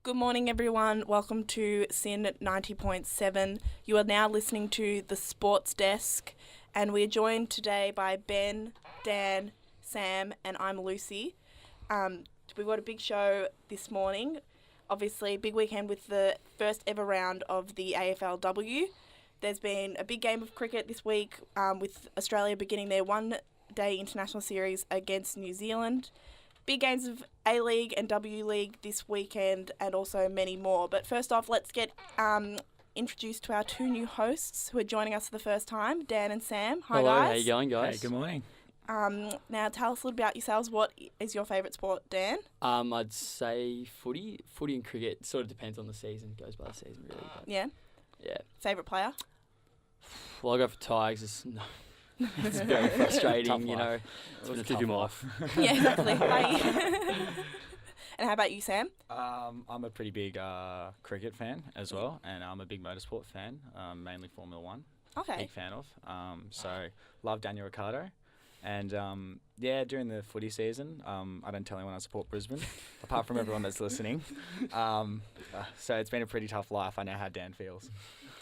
Good morning, everyone. Welcome to SYN 90.7. You are now listening to The Sports Desk, and we're joined today by Ben, Dan, Sam, and I'm Lucy. We've got a big show this morning. Obviously, big weekend with the first ever round of the AFLW. There's been a big game of cricket this week with Australia beginning their one-day international series against New Zealand. Big games of A-League and W-League this weekend and also many more. But first off, let's get introduced to our two new hosts who are joining us for the first time, Dan and Sam. Hi, Hello, guys. how you going, guys? Hey, good morning. Now, tell us a little about yourselves. What is your favourite sport, Dan? I'd say footy and cricket. It sort of depends on the season. Goes by the season, really. But Yeah. yeah. Favourite player? Well, I'll go for Tigers. It's very frustrating, you know. Let's kick him off. Yeah, exactly. And how about you, Sam? I'm a pretty big cricket fan as well, and I'm a big motorsport fan, mainly Formula One. Okay. Big fan of. So love Daniel Ricciardo. And during the footy season, I don't tell anyone I support Brisbane, apart from everyone that's listening. So it's been a pretty tough life. I know how Dan feels.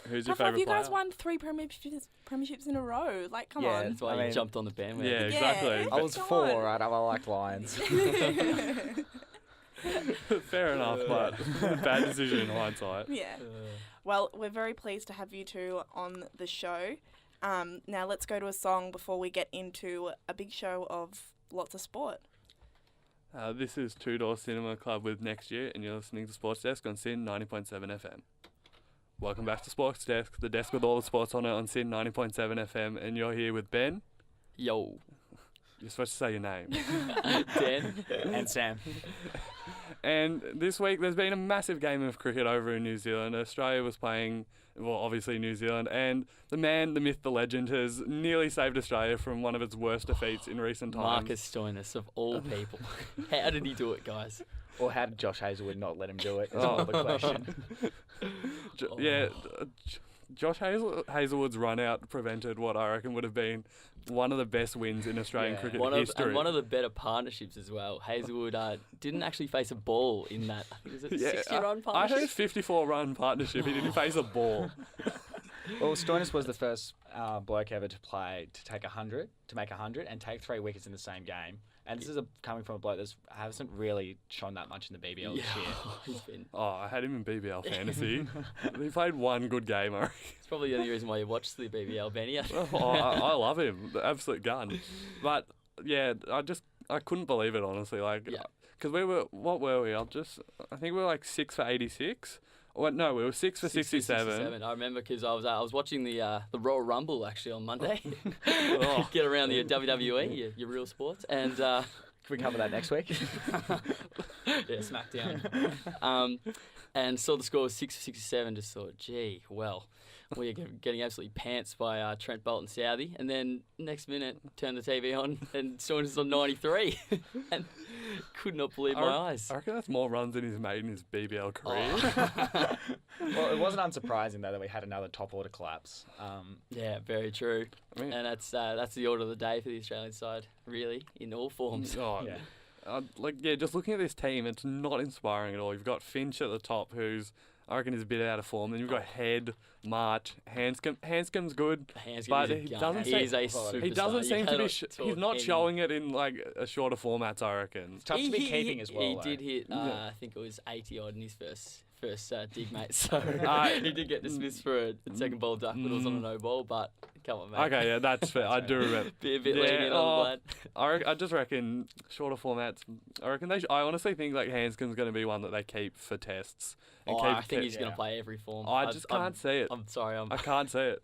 Who's your How favourite you player? guys won 3 premierships in a row. Like, come Yeah, on. That's why I you mean- jumped on the bandwagon. Yeah, Yeah. exactly. I was Come 4, on. right? I liked Lions. Fair enough, but bad decision in hindsight. Yeah. Well, we're very pleased to have you two on the show. Now let's go to a song before we get into a big show of lots of sport. This is Two Door Cinema Club with Next Year, and you're listening to Sports Desk on SYN 90.7 FM. Welcome back to Sports Desk, the desk with all the sports on it on SYN 90.7 FM, and you're here with Ben. Yo. You're supposed to say your name. Dan. And Sam. And this week there's been a massive game of cricket over in New Zealand. Australia was playing, well, obviously New Zealand, and the man, the myth, the legend has nearly saved Australia from one of its worst defeats in recent times. Marcus Stoinis, of all people. How did he do it, guys? Or how did Josh Hazelwood not let him do it? Is Oh. another question. Josh Hazelwood's run out prevented what I reckon would have been one of the best wins in Australian cricket history. And one of the better partnerships as well. Hazelwood didn't actually face a ball in that. I think it was a 60-run I partnership. heard 54-run partnership. He didn't face a ball. Well, Stoinis was the first bloke ever to make 100, and take 3 wickets in the same game. And this is coming from a bloke that hasn't really shone that much in the BBL this year. He's been. Oh, I had him in BBL fantasy. He played one good game. I reckon. It's probably the only reason why you watch the BBL, Benny. I love him. The absolute gun. But yeah, I couldn't believe it, honestly. Like, Yeah. because what were we? I think we were like 6 for 86. No, we were 6 for 67. I remember because I was watching the Royal Rumble actually on Monday. Oh. Get around the WWE, your real sports, and Can we cover that next week? yeah, SmackDown. And saw the score was 6 for 67. Just thought, gee, well, we are getting absolutely pants by Trent Bolt and Southey. And then next minute, turned the TV on and Stoinis was on 93, and could not believe my eyes. I reckon that's more runs than he's made in his BBL career. Well, it wasn't unsurprising, though, that we had another top order collapse. Yeah, very true. I mean, And that's the order of the day for the Australian side, really, in all forms. oh, Yeah. Just looking at this team, it's not inspiring at all. You've got Finch at the top, who's I reckon is a bit out of form. Then you've got Head, March, Hanscom. Hanscom's good, but he doesn't He seem- is a superstar. he doesn't seem to be. He's not any- showing it in like a shorter formats, I reckon. It's tough to be keeping as well. He though. did hit, Yeah. I think it was 80 odd in his first dig, mate. So Uh, he did get dismissed for a second ball duck, but it was on a no ball. But come on, mate. Okay, yeah, that's fair. I do remember. Be a bit Yeah, lenient on the blood. I just reckon shorter formats. I reckon I honestly think like Hanscom's going to be one that they keep for tests. And Oh, keep I think he's going yeah. to play every form. I just can't see it. I'm sorry. I can't see it.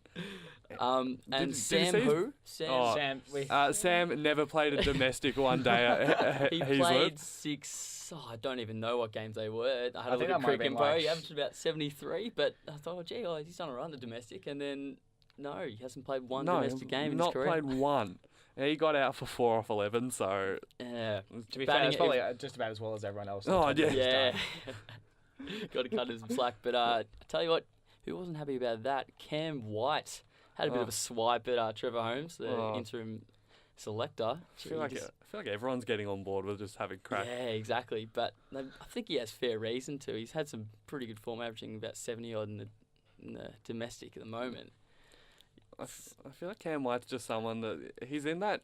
And did you Sam see his- who? Sam. Oh, Sam, Sam never played a domestic one day. He played 6. Oh, I don't even know what games they were. I had a think look at that might have Cricket been Info. like- He averaged about 73, but I thought, gee, he's done all right in the domestic. And then, no, he hasn't played one domestic game in his not career. played one. He got out for 4 off 11, so Yeah. to be batting fair, it's it- probably just about as well as everyone else. Oh, in the top yeah. of Yeah. this time. Got to cut him some slack. But I tell you what, who wasn't happy about that? Cam White had a bit of a swipe at Trevor Holmes, the Oh. interim selector. I feel like everyone's getting on board with just having crack. Yeah, exactly. But I think he has fair reason to. He's had some pretty good form, averaging about 70 odd in the domestic at the moment. I feel like Cam White's just someone that he's in that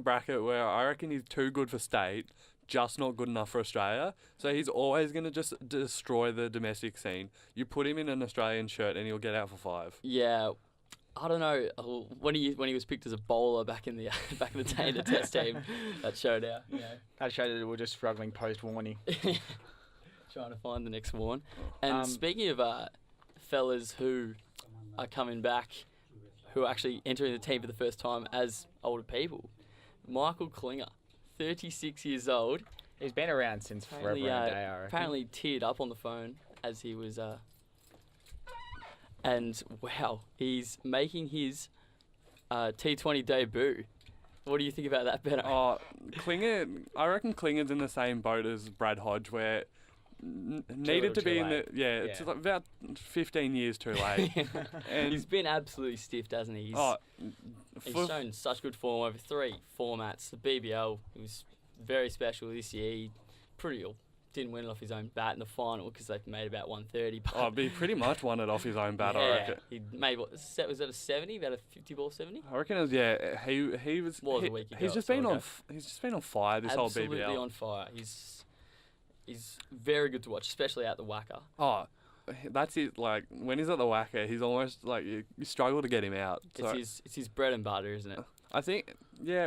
bracket where I reckon he's too good for state, just not good enough for Australia. So he's always going to just destroy the domestic scene. You put him in an Australian shirt and he'll get out for 5. Yeah, I don't know. When he was picked as a bowler back in the day in the Test team, that showed out. You know, That showed that we're just struggling post-warning. trying to find the next one. And speaking of fellas who are coming back, who are actually entering the team for the first time as older people, Michael Klinger, 36 years old. He's been around since forever and a day, I reckon. Apparently teared up on the phone as he was... and, wow, he's making his T20 debut. What do you think about that, Benno? Oh, Klinger, I reckon Klinger's in the same boat as Brad Hodge, where needed to be in the... Yeah, it's like about 15 years too late. And he's been absolutely stiffed, hasn't he? He's shown such good form over 3 formats. The BBL, he was very special this year. He didn't win it off his own bat in the final because they made about 130. But he pretty much won it off his own bat, yeah, I reckon. He made, was that a 70? About a 50 ball 70? I reckon it was, he was... A week ago. He's just been on fire this whole BBL. Absolutely on fire. He's very good to watch, especially at the whacker. Oh, that's it. Like, when he's at the whacker, he's almost like you struggle to get him out. So It's his bread and butter, isn't it? I think,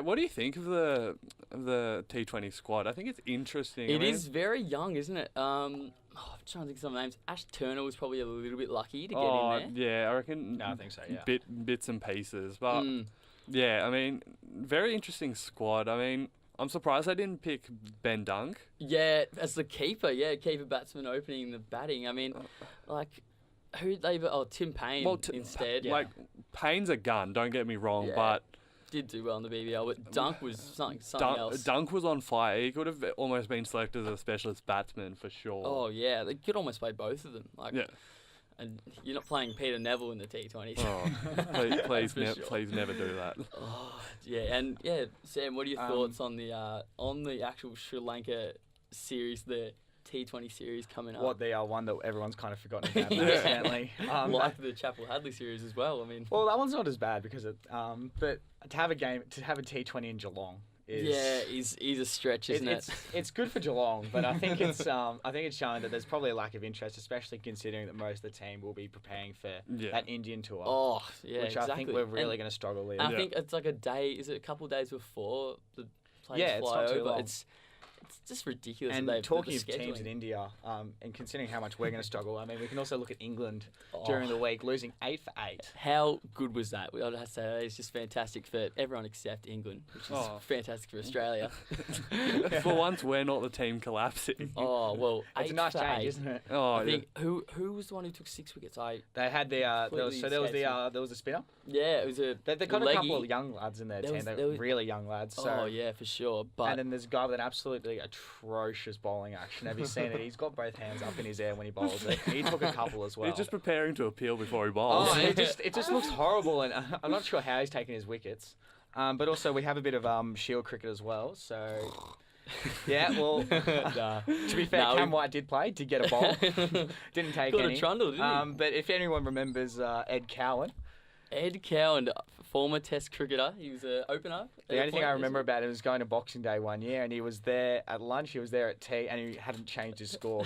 what do you think of the T20 squad? I think it's interesting. It is very young, isn't it? I'm trying to think of some names. Ash Turner was probably a little bit lucky to get in there. Yeah, I reckon. No, I think so, yeah. Bits and pieces. But, yeah, I mean, very interesting squad. I mean, I'm surprised I didn't pick Ben Dunk. Yeah, as the keeper. Yeah, keeper batsman opening the batting. I mean, Tim Payne instead. Like, Payne's a gun, don't get me wrong, but... Did do well in the BBL, but Dunk was something else. Dunk was on fire. He could have almost been selected as a specialist batsman for sure. Oh, yeah. They could almost play both of them. Yeah. And you're not playing Peter Neville in the T20s. Oh, please never do that. Oh, yeah, and yeah, Sam, what are your thoughts on the actual Sri Lanka series, the T20 series coming up? What, the one that everyone's kind of forgotten about, accidentally. Like the Chapel Hadley series as well. I mean, well, that one's not as bad because but to have a T20 in Geelong is a stretch, isn't it? It's good for Geelong, but I think it's showing that there's probably a lack of interest, especially considering that most of the team will be preparing for that Indian tour. Oh, yeah, which exactly. I think we're really going to struggle with. I think it's like a day. Is it a couple of days before the players fly it's not too over? long. It's just ridiculous. And that talking the of teams scheduling. in India, and considering how much we're going to struggle, I mean, we can also look at England during the week, losing 8 for 8. How good was that? I have to say, it's just fantastic for everyone except England, which is fantastic for Australia. For once, we're not the team collapsing. Oh, well, It's a nice change, isn't it? Oh, I think who was the one who took 6 wickets? They had there was a spinner. Yeah, it was They got a couple of young lads in their team. They're really young lads. So. Oh yeah, for sure. But and then there's a guy with an absolutely atrocious bowling action. Have you seen it? He's got both hands up in his air when he bowls it. He took a couple as well. He's just preparing to appeal before he bowls. Oh, it just looks horrible, and I'm not sure how he's taking his wickets. But also we have a bit of Shield cricket as well. So yeah, well, to be fair, Cam White did get a bowl, didn't take got any. a trundle, didn't he? But if anyone remembers Ed Cowan. Ed Cowan, former Test cricketer, he was an opener. The only thing I remember about him was going to Boxing Day one year, and he was there at lunch, he was there at tea, and he hadn't changed his score.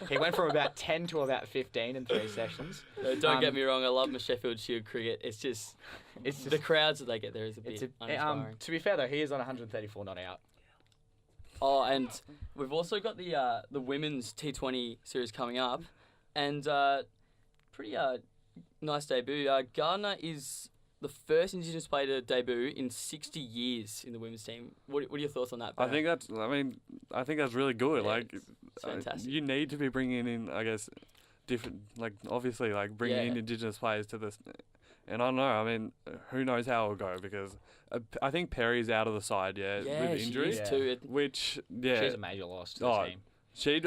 He went from about 10 to about 15 in 3 sessions. Don't get me wrong, I love my Sheffield Shield cricket. It's just the crowds that they get there is a bit uninspiring. To be fair though, he is on 134 not out. Oh, and we've also got the women's T20 series coming up, and pretty nice debut. Gardner is the first Indigenous player to debut in 60 years in the women's team. What are your thoughts on that, Brad? I think that's really good. Yeah, like, it's fantastic. You need to be bringing in, I guess, different, like, obviously, like, bringing in Indigenous players to this. And I don't know, I mean, who knows how it'll go, because I think Perry's out of the side, with injury. She is too. Which, she's a major loss to the team.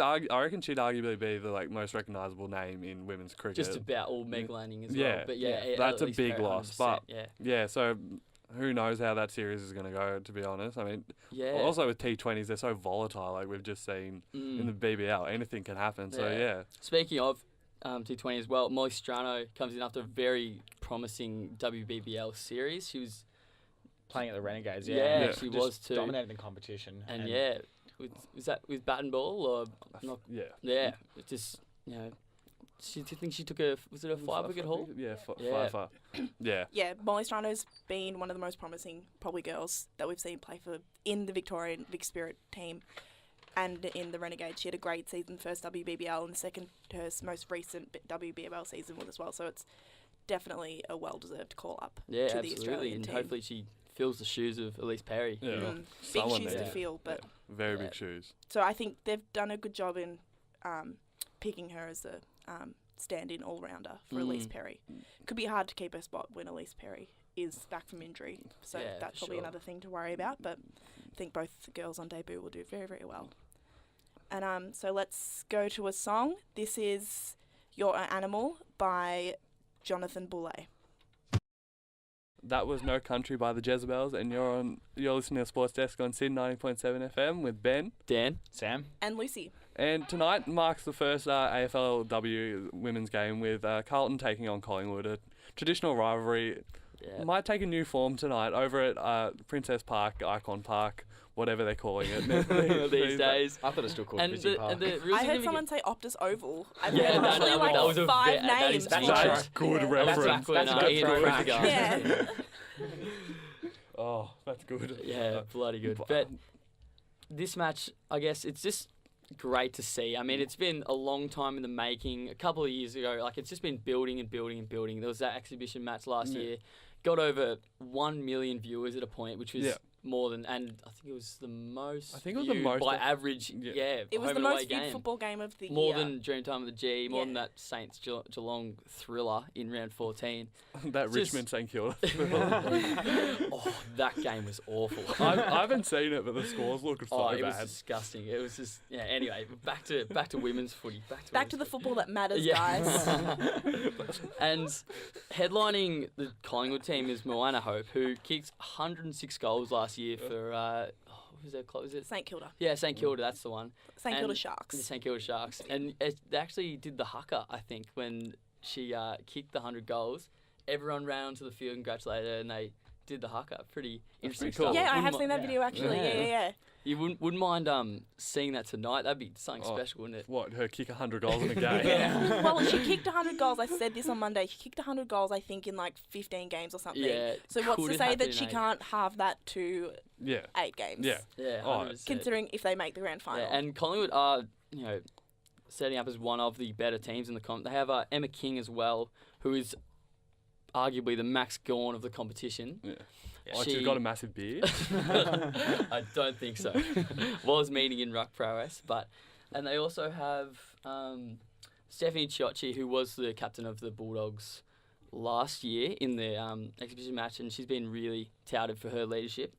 I reckon she'd arguably be the most recognisable name in women's cricket. Just about all Meg Lanning as well. But that's a big Perry, loss. 100%, But so who knows how that series is going to go, to be honest. I mean, Yeah. also with T20s, they're so volatile, like we've just seen in the BBL. Anything can happen, so yeah. Speaking of T20 as well, Molly Strano comes in after a very promising WBBL series. She was Playing at the Renegades, Yeah, she Just was too. dominating the competition. And was that with bat and ball or not? Yeah. Yeah, it just do you think she took was it a 5-wicket haul? Yeah, Yeah. five. Yeah. Yeah, Molly Strano's been one of the most promising probably girls that we've seen play for in the Victorian Vic Spirit team and in the Renegades. She had a great season, first WBBL, and the second her most recent WBBL season was as well. So it's definitely a well-deserved call-up Yeah, to the absolutely. Australian And team. hopefully she fills the shoes of Elise Perry. Yeah. Big Someone shoes there. to fill, but Very Yeah. big shoes. so I think they've done a good job in picking her as a stand-in all-rounder for Elise Perry. Could be hard to keep her spot when Elise Perry is back from injury, so Yeah, that's for probably sure. another thing to worry about, but I think both the girls on debut will do very, very well. And so let's go to a song. This is You're an Animal by Jonathan Boulay. That was No Country by the Jezebels, and you're listening to Sports Desk on Sydney 90.7 FM with Ben. Dan? Sam? And Lucy. And tonight marks the first AFLW women's game with Carlton taking on Collingwood, a traditional rivalry. Yeah. Might take a new form tonight over at Princess Park, Icon Park, whatever they're calling it These days. I thought it was still called And Busy the, Park. and the real I heard significant- someone say Optus Oval. I've Yeah, heard no, literally no, like that was a 5 ve- that names. is That's for right. it. That's good Yeah. reference. That's back when That's a good Ian throwback. Rutherford- Yeah. Oh, that's good. Yeah, bloody good. But this match, I guess, it's just great to see. I mean, it's been a long time in the making. A couple of years ago, like it's just been building and building and building. There was that exhibition match last year, got over 1 million viewers at a point, which was more than, and I think it was the most. I think it was the viewed most by of- average. Yeah. Yeah, It was home the and away most viewed game. football game of the More year. than Dreamtime of the G, more Yeah. than that Saints Geelong thriller in round 14. That Just- Richmond St Kilda. Oh, that game was awful. I haven't seen it, but the scores look so Oh, it was bad. disgusting. It was just Anyway, back to women's footy. Back to the football that matters, Yeah. guys. And headlining the Collingwood team is Moana Hope, who kicked 106 goals last year for who's their club? Was it? St Kilda. Yeah, St Kilda. That's the one. St Kilda And- Sharks. The St Kilda Sharks, and they actually did the haka. I think when she kicked the 100 goals, everyone ran onto the field and congratulated her, and they did the haka. Pretty interesting pretty cool. stuff. Yeah, I Wouldn't have mi- seen that video actually. Yeah. You wouldn't mind seeing that tonight? That'd be something Oh. special, wouldn't it? What, her kick 100 goals in a game? Yeah. Well, she kicked 100 goals. I said this on Monday. She kicked 100 goals, I think, in like 15 games or something. Yeah. So what's could to say happen that in she 8. can't halve that to Yeah. 8 games? Yeah. Yeah, Oh, 100%. Considering if they make the grand final. Yeah, and Collingwood are, setting up as one of the better teams in the comp. They have Emma King as well, who is arguably the Max Gawn of the competition. Yeah. Oh, she's She- got a massive beard. I don't think so. Was meeting in ruck prowess, and they also have Stephanie Chiocci, who was the captain of the Bulldogs last year in the exhibition match, and she's been really touted for her leadership.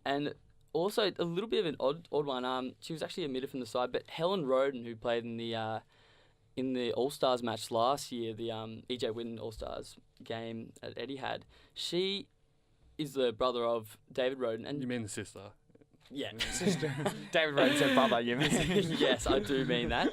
And also a little bit of an odd one. She was actually omitted from the side, but Helen Roden, who played in the All Stars match last year, the EJ Witten All Stars game at Etihad, she is the brother of David Roden, and You mean the sister? yeah, Sister. David Rhodes said brother, you mean? yes, I do mean that.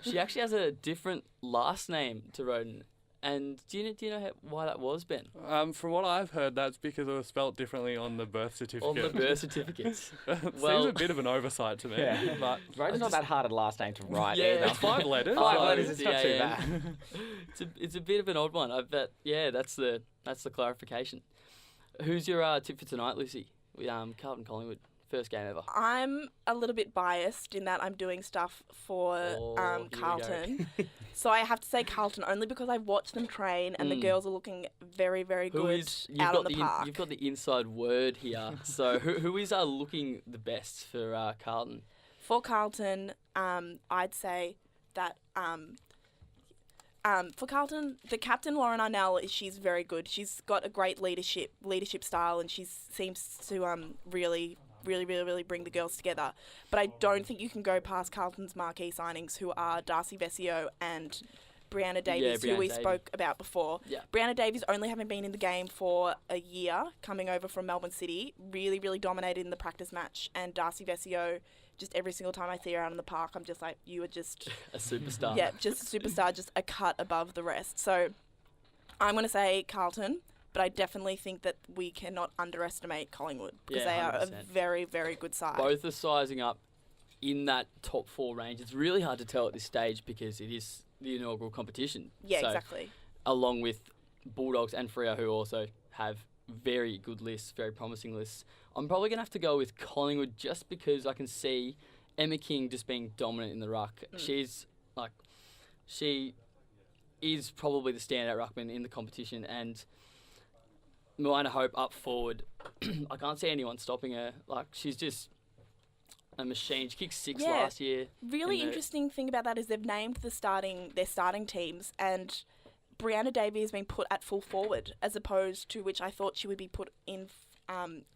She actually has a different last name to Roden, and do you know why that was, Ben? From what I've heard, that's because it was spelt differently on the birth certificate. On the birth certificate. Seems Well- a bit of an oversight to me. Yeah. But Rhodes not that hard a last name to write Yeah, either. it's 5 letters. Five Five letters, letters, it's not too yeah. bad. It's a bit of an odd one. I bet. Yeah, that's the clarification. Who's your tip for tonight, Lucy? Carlton Collingwood, first game ever. I'm a little bit biased in that I'm doing stuff for Oh, here we go. Carlton. So I have to say Carlton only because I've watched them train and the girls are looking very, very Who good is out on the park. you've got the inside word here. So who is looking the best for Carlton? For Carlton, I'd say that for Carlton, the captain Lauren Arnell, she's very good. She's got a great leadership style, and she seems to really bring the girls together. But I don't think you can go past Carlton's marquee signings, who are Darcy Vesio and Brianna Davies, who Brianna we Davies. spoke about before. Yeah. Brianna Davies, only having been in the game for a year, coming over from Melbourne City, really, really dominated in the practice match. And Darcy Vesio, just every single time I see her out in the park, I'm just like, you are just... A superstar. Yeah, just a superstar, just a cut above the rest. So I'm going to say Carlton, but I definitely think that we cannot underestimate Collingwood because they are a 100%. very, very good side. Both are sizing up in that top 4 range. It's really hard to tell at this stage because it is the inaugural competition. Yeah, So, exactly. along with Bulldogs and Freo, who also have very good lists, very promising lists. I'm probably going to have to go with Collingwood just because I can see Emma King just being dominant in the ruck. She is probably the standout ruckman in the competition, and Moana Hope up forward, I can't see anyone stopping her. Like, she's just a machine. She kicked 6 Yeah. last year. Really in the- interesting thing about that is they've named their starting teams, and Brianna Davies has been put at full forward as opposed to which I thought she would be put in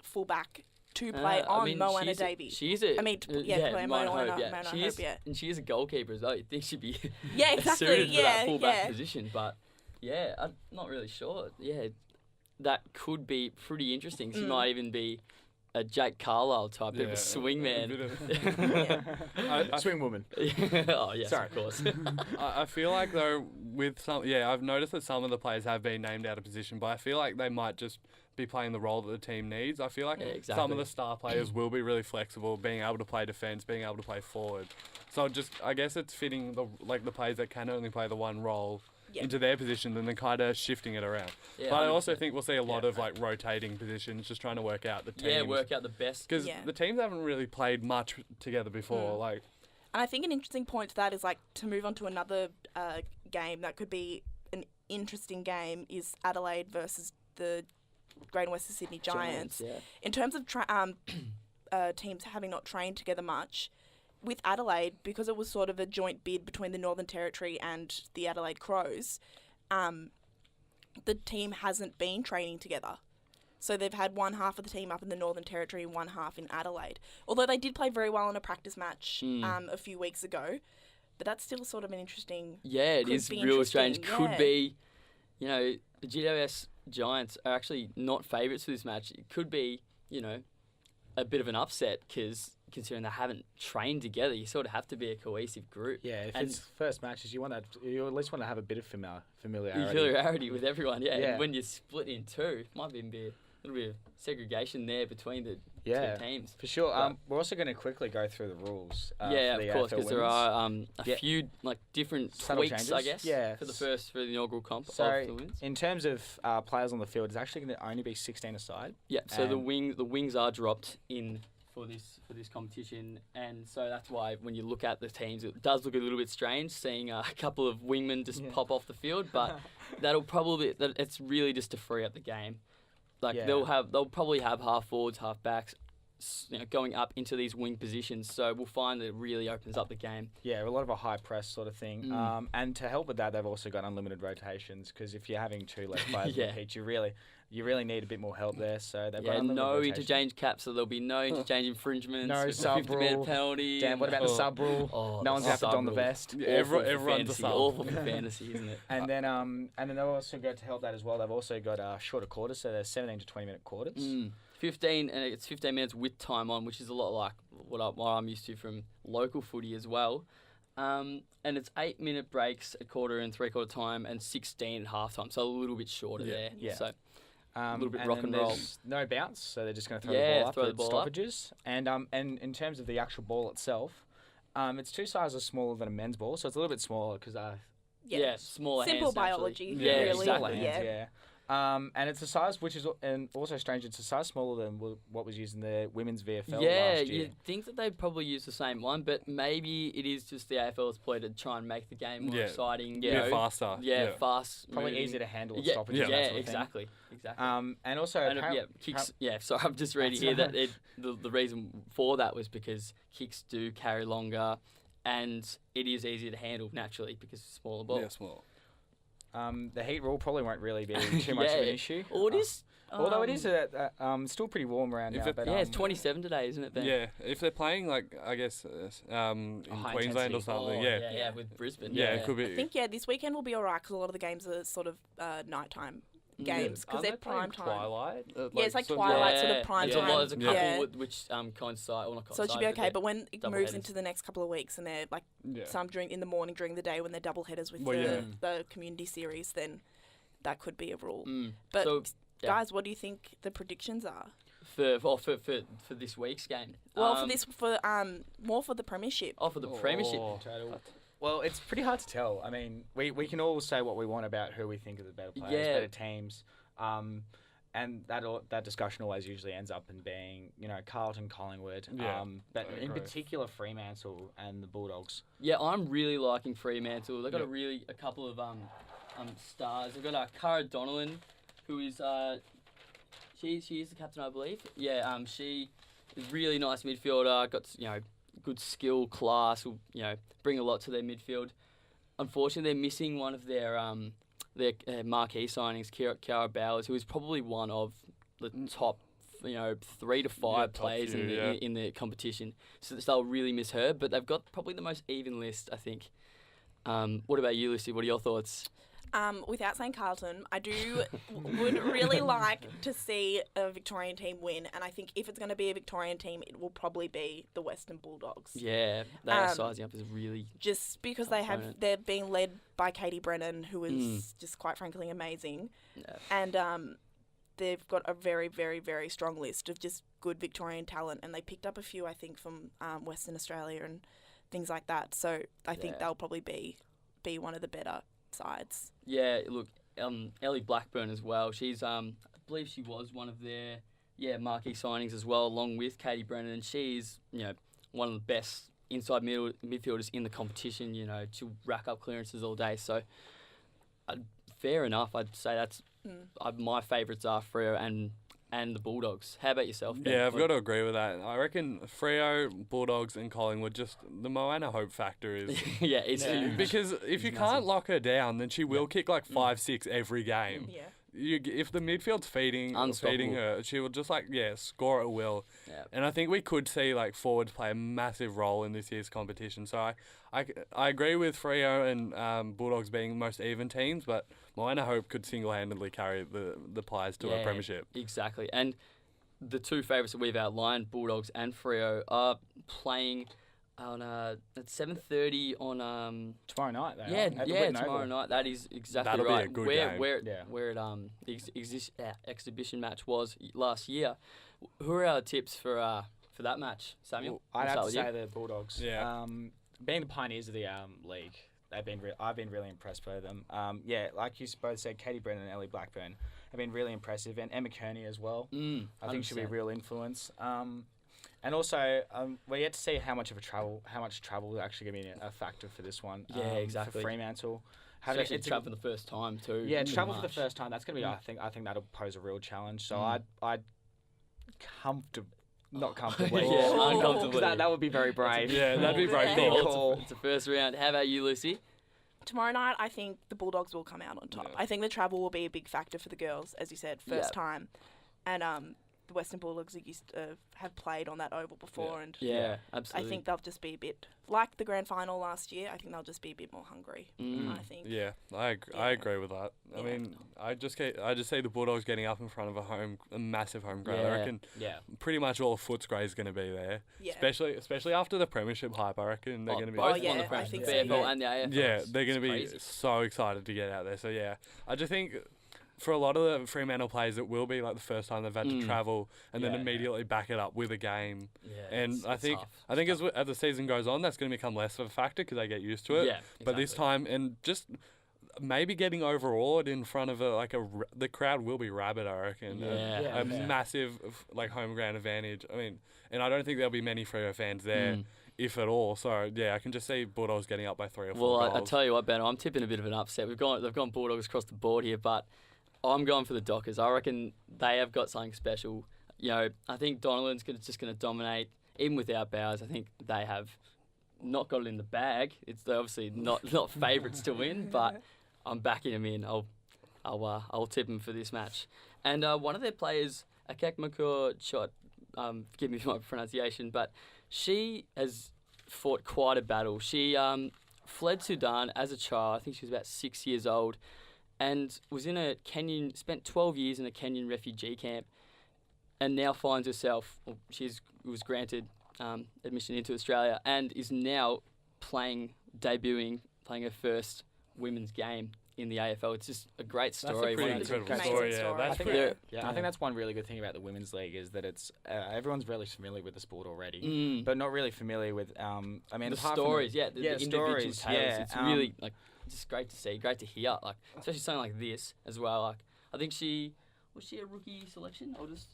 full back to play on Moana Davies. She's a... I mean, play Moana Hope, She is, yeah. and she is a goalkeeper as well. You'd think she'd be Yeah, exactly. suited for that Yeah, full-back yeah. position, but yeah, I'm not really sure. Yeah, that could be pretty interesting. She might even be a Jake Carlisle type of a swingman. Swing woman. Oh, yes, Sorry. of course. I feel like though with some, I've noticed that some of the players have been named out of position, but I feel like they might just be playing the role that the team needs. I feel like Yeah, some exactly. of the star players will be really flexible, being able to play defence, being able to play forward. So I guess it's fitting the players that can only play the one role Yeah. into their position, and then kind of shifting it around. Yeah, But I also 100%. think we'll see a lot Yeah. of like rotating positions, just trying to work out the teams. Yeah, work out the best. Because Yeah. the teams haven't really played much together before. Like, And I think an interesting point to that is like to move on to another game that could be an interesting game is Adelaide versus the Greater Western Sydney Giants. Yeah. In terms of teams having not trained together much, with Adelaide, because it was sort of a joint bid between the Northern Territory and the Adelaide Crows, the team hasn't been training together. So they've had one half of the team up in the Northern Territory and one half in Adelaide. Although they did play very well in a practice match a few weeks ago. But that's still sort of an interesting... Yeah, it could is be real strange. interesting, Could yeah. be, the GWS Giants are actually not favourites for this match. It could be, a bit of an upset because considering they haven't trained together, you sort of have to be a cohesive group. Yeah, if And- it's first matches, you at least want to have a bit of familiarity. Familiarity with everyone, yeah. Yeah. And when you're split in two, might even be a little bit of segregation there between the Yeah, two teams. for sure. But- We're also going to quickly go through the rules. Yeah, for the of course, AFL because there women's. are a Yeah. few different Subtle tweaks, I changes. guess, Yeah. for the inaugural comp So, of the wins. in terms of players on the field, it's actually going to only be 16 aside. Yeah, so the and- wings are dropped in for this competition, and so that's why when you look at the teams, it does look a little bit strange seeing a couple of wingmen just pop off the field, but it's really just to free up the game. Like Yeah. they'll probably have half forwards, half backs, going up into these wing positions. So we'll find that it really opens up the game. Yeah, a lot of a high press sort of thing. And to help with that, they've also got unlimited rotations because if you're having two less players Yeah. on the pitch, you really need a bit more help there. So they've got Yeah, unlimited no rotations. interchange caps, so there'll be no interchange infringements. No with the sub 50-minute rule. penalty. Damn, what about the sub rule? Oh, No one's the have to sub don the rule. vest. Yeah, Awful for everyone's a fantasy, sub. awful for fantasy, isn't it? And then they've also got to help that as well. They've also got shorter quarters, so they're 17 to 20 minute quarters. 15, and it's 15 minutes with time on, which is a lot like what I'm used to from local footy as well. And it's 8-minute breaks at quarter and three-quarter time, and 16 at half time, so a little bit shorter there. Yeah. So little bit and rock then and roll. there's no bounce, so they're just going to throw Yeah, the ball up throw for the ball up. stoppages. And in terms of the actual ball itself, it's 2 sizes smaller than a men's ball, so it's a little bit smaller because yeah, smaller Simple hands, naturally. biology, Yeah, really. exactly. Yeah. And it's a size which is and also strange. It's a size smaller than what was used in the women's VFL Yeah, last year. you'd think that they'd probably use the same one, but maybe it is just the AFL's play to try and make the game more Yeah. exciting. a bit faster. Yeah, fast. Probably moving. easier to handle with Yeah, stoppages. yeah, and that sort of thing. exactly. And also, And kicks. Yeah, sorry, I'm just reading here that the reason for that was because kicks do carry longer, and it is easier to handle naturally because it's a smaller ball. Yeah, small. the heat rule probably won't really be too much of an issue. Well, it is. Although it is still pretty warm around If now. it- But, Yeah, it's 27 today, isn't it, Ben? Yeah, if they're playing like I guess in high Queensland intensity. or something, Oh, yeah. yeah, with Brisbane. Yeah, it could be. I think this weekend will be alright because a lot of the games are sort of nighttime Mm. games because Aren't they're they playing prime time. Twilight? Yeah, it's like sort Twilight sort of Yeah, prime there's a time. lot, there's a couple Yeah. which coincide, well not coincide. So it should be okay, they're but when it double moves headers. into the next couple of weeks and they're like Yeah. some in the morning during the day when they're double headers with Well, yeah. the community series, then that could be a rule. Mm. But So, yeah. guys, what do you think the predictions are? for this week's game. Well, more for the premiership. for the premiership. Well, it's pretty hard to tell. I mean, we can all say what we want about who we think are the better players, Yeah. better teams. And that discussion always usually ends up in being, Carlton, Collingwood, Yeah, but I in agree. particular Fremantle and the Bulldogs. Yeah, I'm really liking Fremantle. They've got Yep. a couple of stars. They've got Cara Donnellan, who is she is the captain, I believe. Yeah, she is really nice midfielder. Got good skill, class. Will bring a lot to their midfield. Unfortunately, they're missing one of their marquee signings, Kiara Bowers, who is probably one of the top 3 to 5 top players few, in the competition. So they'll really miss her. But they've got probably the most even list, I think. What about you, Lucy? What are your thoughts? Without saying Carlton, I would really like to see a Victorian team win, and I think if it's going to be a Victorian team, it will probably be the Western Bulldogs. Yeah, they are sizing up as really. Just because opponent. they're being led by Katie Brennan, who is Mm. just quite frankly amazing, Yeah. and they've got a very, very, very strong list of just good Victorian talent, and they picked up a few, I think, from Western Australia and things like that. So I think Yeah. they'll probably be one of the better sides. Yeah, look, Ellie Blackburn as well. She's I believe she was one of their marquee signings as well, along with Katie Brennan. And she's one of the best inside midfielders in the competition. She'll rack up clearances all day. So fair enough. I'd say that's my favourites are Freo and the Bulldogs. How about yourself, Ben? Yeah, I've got to agree with that. I reckon Freo, Bulldogs and Collingwood, just the Moana Hope factor is... Yeah, it's huge. Because if you can't lock her down, then she will kick like 5-6 every game. Yeah. If the midfield's feeding Unstoppable. her, she will just score at will. Yeah. And I think we could see forwards play a massive role in this year's competition. So I agree with Freo and Bulldogs being most even teams, but Moana Hope could single-handedly carry the players to a premiership. Exactly. And the two favourites that we've outlined, Bulldogs and Freo, are playing on at 7:30 on Tomorrow night, yeah, at the Whitten tomorrow Oval. night. That is exactly That'll be a right. good where game. where Yeah. where the exhibition match was last year. Who are our tips for that match, Samuel? I'd We'll have start to with you. say the Bulldogs. Yeah. Being the pioneers of the league, I've been really impressed by them. Like you both said, Katie Brennan and Ellie Blackburn have been really impressive, and Emma Kearney as well. I think she'll be a 100%. real influence. And also, we're yet to see how much travel is actually going to be a factor for this one. Yeah, exactly. For Fremantle, Especially travel for the first time too. Yeah, in travel for the March. first time. That's going to be. I think that'll pose a real challenge. So I'd not comfortably. Yeah, Oh, uncomfortably. 'cause that would be very brave. Yeah, that'd be very Yeah. cool. It's the first round. How about you, Lucy? Tomorrow night, I think the Bulldogs will come out on top. Yeah. I think the travel will be a big factor for the girls, as you said, first Yeah. time. And the Western Bulldogs have played on that oval before, and Yeah, I absolutely. think they'll just be a bit like the grand final last year. I think they'll just be a bit more hungry. I think. Yeah, I agree with that. I Yeah. mean, I just see the Bulldogs getting up in front of a massive home ground. Yeah. I reckon Yeah. pretty much all of Footscray is going to be there. Yeah. Especially after the premiership hype. I reckon they're going to be. both yeah, on the I Premier think the so, VFL yeah. and the AFL. Yeah, It's- they're going to it's be crazy. so excited to get out there. So yeah, I just think for a lot of the Fremantle players, it will be the first time they've had to travel and then Yeah, immediately back it up with a game. Yeah, And it's I think tough. as the season goes on, that's going to become less of a factor because they get used to it. Yeah, But this exactly. time, and just maybe getting overawed in front of the crowd will be rabid, I reckon. Yeah. Yeah. A massive home ground advantage. I mean, and I don't think there'll be many Freo fans there, if at all. So yeah, I can just see Bulldogs getting up by 3 or 4 Well, goals. I tell you what, Ben, I'm tipping a bit of an upset. They've gone Bulldogs across the board here, but I'm going for the Dockers. I reckon they have got something special. I think Donnellan's just going to dominate, even without Bowers. I think they have not got it in the bag. They're obviously not favourites to win, but I'm backing them in. I'll tip them for this match. And one of their players, Akekmakor Chot, forgive me for my pronunciation, but she has fought quite a battle. She fled Sudan as a child. I think she was about 6 years old, and was in a Kenyan. Spent 12 years in a Kenyan refugee camp, and now finds herself. Well, was granted admission into Australia, and is now debuting, playing her first women's game in the AFL. It's just a great story. That's a pretty incredible story. Yeah, story. that's I think pretty. I think that's one really good thing about the women's league is that it's everyone's really familiar with the sport already, but not really familiar with. I mean, the apart from stories, the individual stories, tales. yeah, It's really like just great to see, great to hear. Like especially something like this as well. Like I think was she a rookie selection or just.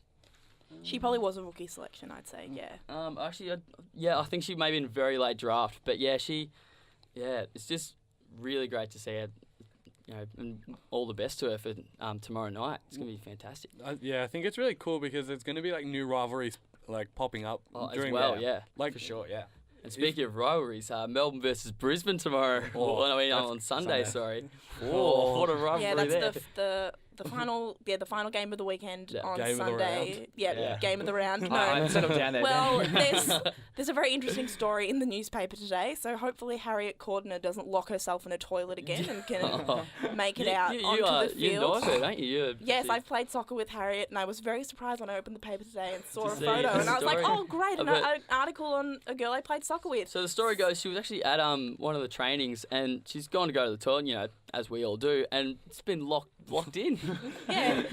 She probably was a rookie selection, I'd say. Yeah. Actually, I think she may be in a very late draft, but it's just really great to see her. You know, and all the best to her for tomorrow night. It's gonna be fantastic. I think it's really cool because there's going to be like new rivalries like popping up during as well. that. Yeah, Like for sure, yeah. And speaking of rivalries, Melbourne versus Brisbane tomorrow. On Sunday. Sorry. Oh, what a rivalry Yeah, that's there. the final game of the weekend on Game of the Sunday. round. Yeah, game of the round. No. I settled down there. Well, there's a very interesting story in the newspaper today, so hopefully Harriet Cordner doesn't lock herself in a toilet again and can make it out onto the You field. know her, don't you? Yes, I've played soccer with Harriet, and I was very surprised when I opened the paper today and saw To a see photo, a and I was like, story. "Oh, great! An article on a girl I played soccer with." So the story goes, she was actually at one of the trainings, and she's gone to go to the toilet, you know, as we all do, and it's been locked in. Yeah,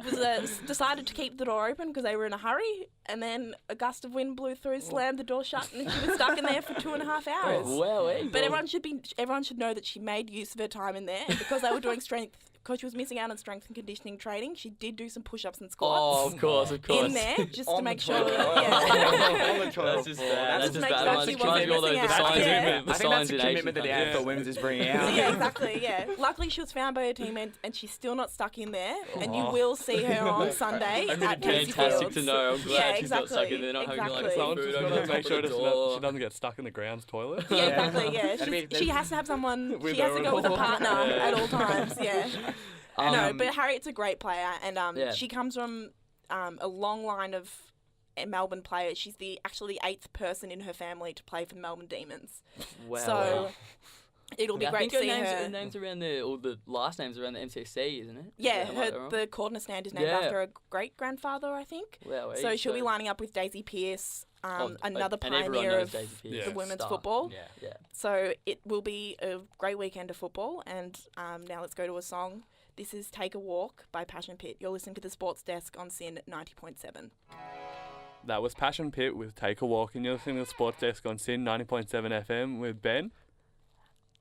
was decided to keep the door open because they were in a hurry, and then a gust of wind blew through, slammed the door shut, and she was stuck in there for 2.5 hours. Oh, wow, But everyone should know that she made use of her time in there, and because they were doing because she was missing out on strength and conditioning training, she did do some push-ups and squats. Oh, of course. In there, just to make sure. On the Yeah. toilet. That's just bad. That's just makes bad. sure It she reminds wasn't me of all missing the out. signs Yeah. in I think that's signs a in commitment that the Asian AFL Women's is bringing out. Yeah, exactly, yeah. Luckily, she was found by her team, and she's still not stuck in there, and you will see her on Sunday at Casey Fantastic Fields. to know. I'm glad she's not stuck in there, not exactly. having like Someone's food just over got the to make top sure of the she door. doesn't get stuck in the grounds toilet. Yeah, exactly, yeah. That'd be- She has to have someone, With she has her to go with a involved. partner Yeah. at all times, yeah. No, but Harriet's a great player, and Yeah. she comes from a long line of Melbourne players. She's actually the 8th person in her family to play for the Melbourne Demons. Wow. So it'll be I great think to see her name's around the last name's around the MCC, isn't it? Yeah, Am I wrong? the Cordner stand is named Yeah. after a great-grandfather, I think. Wow, So she'll be lining up with Daisy Pearce, another and everyone pioneer knows of Daisy Pearce. Yeah. the women's Star. football. Yeah. Yeah. So it will be a great weekend of football. And now let's go to a song. This is Take a Walk by Passion Pit. You're listening to the Sports Desk on SYN 90.7. That was Passion Pit with Take a Walk, and you're listening to the Sports Desk on SYN 90.7 FM with Ben.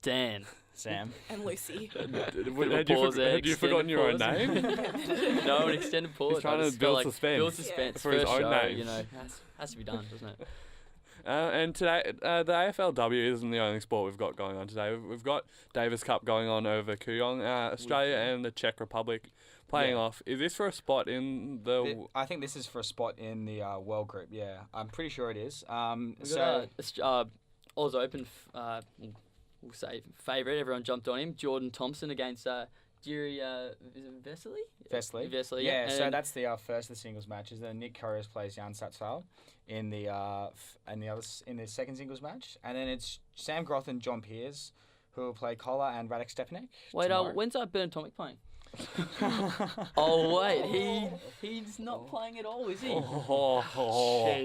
Dan. Sam. And Lucy. Had pause there, you forgotten your own extended name? No, an extended pause. He's trying I to just build felt suspense. Build suspense For his first own show, name. you know, has to be done, doesn't it? And today, the AFLW isn't the only sport we've got going on today. We've got Davis Cup going on over Kooyong. Australia and the Czech Republic playing off. Is this for a spot in the... I think this is for a spot in the World Group, yeah. I'm pretty sure it is. We've So got Oz Open, we'll say favourite. Everyone jumped on him. Jordan Thompson against Jiri Vesely? Vesely. Yeah, so that's the first of the singles matches. Then Nick Kyrgios plays Jan Satsal in the in the second singles match, and then it's Sam Groth and John Peers who will play Koller and Radek Stepanek. Wait, tomorrow. when's Bern Tomic playing? Oh wait, he's not playing at all, is he?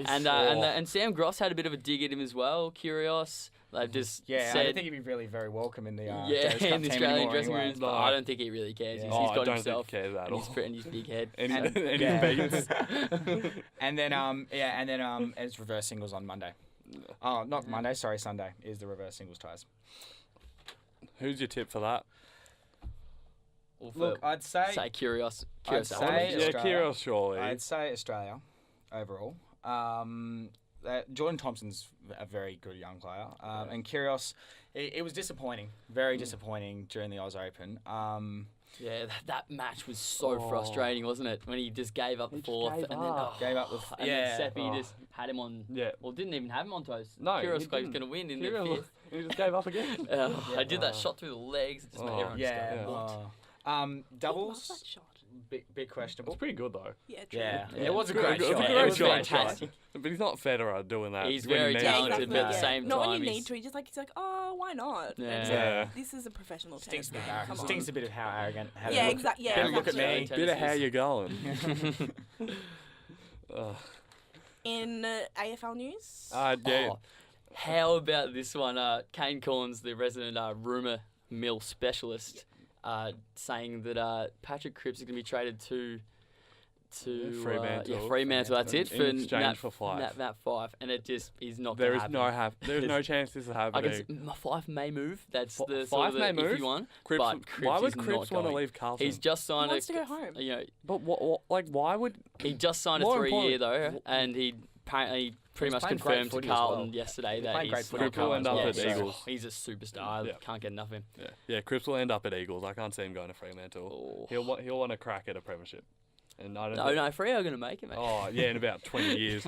And Sam Gross had a bit of a dig at him as well. Curios, they've just Yeah, I said, don't think he'd be really very welcome in the yeah, Davis Cup in the team Australian anymore dressing anyway. rooms. But No. I don't think he really cares. Yeah. He's I got don't himself think he cares at and all. and his big head. Any Yeah. beats? And then it's reverse singles on Monday. Oh, not Monday. Sorry, Sunday is the reverse singles ties. Who's your tip for that? Well, Look, I'd say Curios. I'd say Yeah, Australia. Kyrgios surely. I'd say Australia overall. Jordan Thompson's a very good young player, and Kyrgios. It was disappointing, very disappointing during the Oz Open. Yeah, that match was so frustrating, wasn't it? When he just gave up the fourth gave and then up. Gave up the and then Seppi just had him on. Yeah. Well, didn't even have him on toes. No, he Kyrgios was didn't. going to win in the Kyrgios, fifth. he just gave up again. I did that shot through the legs. It just made everyone yeah. just go, what? Doubles, Love that shot. bit questionable. It's pretty good though. Yeah, true. Yeah, Yeah. it was a Good- great good- shot. good It was shot. fantastic. But he's not Federer doing that. He's when he very needs Yeah, to. talented, exactly. but at the Yeah. same Not time, when you he's need to. He's like, oh, why not? Yeah. And it's Yeah. like, this is a professional Stinks a tennis bit, game. Come stinks on. a bit of how arrogant. How Yeah, they exactly. Yeah, Don't look at exactly. me. Bit of how you going. Ugh. In AFL news. Yeah. Oh, how about this one? Kane Corns, the resident rumour mill specialist, saying that Patrick Cripps is going to be traded to Fremantle. Fremantle. That's it In exchange for Fife. Nat Fife, and it just is not. There gonna is happen. there is no chance this is I happening. guess Fife may move. That's Fi- the Fife sort of may the move? iffy one. Cripps, but Cripps why would is not Cripps want to going. leave Carlton? He's just He signed wants to go home. But what, like, why would? He just signed a More 3-year important- though, and he apparently pretty He's much playing great confirmed to footy as Carlton well. yesterday He's that playing great he's footy not at Carlton end up going. at Yeah, Eagles. He's a superstar. Yeah. Can't get enough of him. Yeah. Cripps will end up at Eagles. I can't see him going to Fremantle. Oh. He'll want to crack at a premiership. And I don't. No, think- no, Freo are going to make it, mate. Oh yeah, in about 20 years.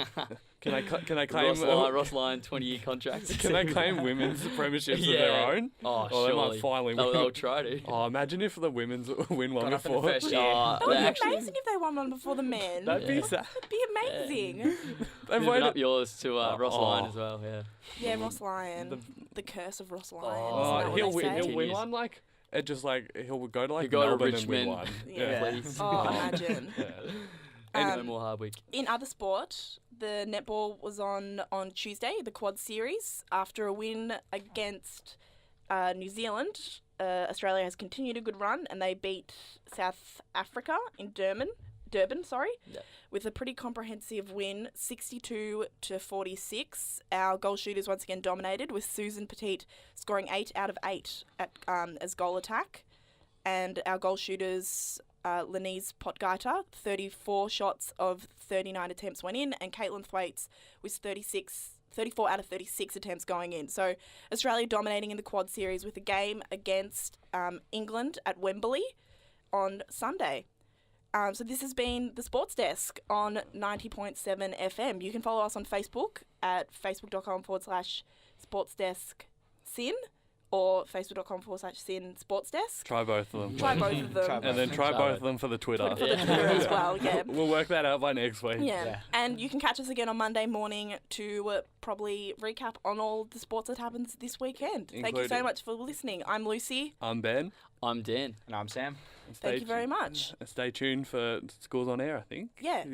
Can I claim? Ross Lyon 20-year contract. Can they claim women's premierships of Yeah. their own? Oh, Oh, they might surely. finally They'll, win. they'll try to. Oh, imagine if the women's win one Got up in the before. first year. Oh, That would they be actually amazing if they won one before the men. That'd be Yeah. sad. That'd be amazing. They've Moving waited. up yours to Ross Lyon Oh. as well, yeah. Yeah, Ross Lyon. The- The curse of Ross Lyon. Oh, Isn't that he'll what they win. say? He'll win Continues. one like it. Just like he'll go to like He'll go to Melbourne and win Richmond. one. Yeah. Please. Oh, imagine. Yeah. No more hard week. In other sport, the netball was on Tuesday, the quad series. After a win against New Zealand, Australia has continued a good run and they beat South Africa in Durban, Yep. with a pretty comprehensive win, 62-46. Our goal shooters once again dominated, with Susan Petit scoring 8 out of 8 at as goal attack, and our goal shooters. Lenise Potgieter, 34 shots of 39 attempts went in, and Caitlin Thwaites was 34 out of 36 attempts going in. So Australia dominating in the quad series with a game against England at Wembley on Sunday. So this has been the Sports Desk on 90.7 FM. You can follow us on Facebook at facebook.com/sportsdesksin or facebook.com/sin sports desk. Try both of them. Try both of them. Try And then try Try both both. of them for the Twitter. For the Twitter as well, yeah. We'll work that out by next week. Yeah. Yeah. And you can catch us again on Monday morning to probably recap on all the sports that happens this weekend. Thank you so Including- much for listening. I'm Lucy. I'm Ben. I'm Dan. And I'm Sam. Thank you very much. Stay tuned for Schools on Air, I think. Yeah.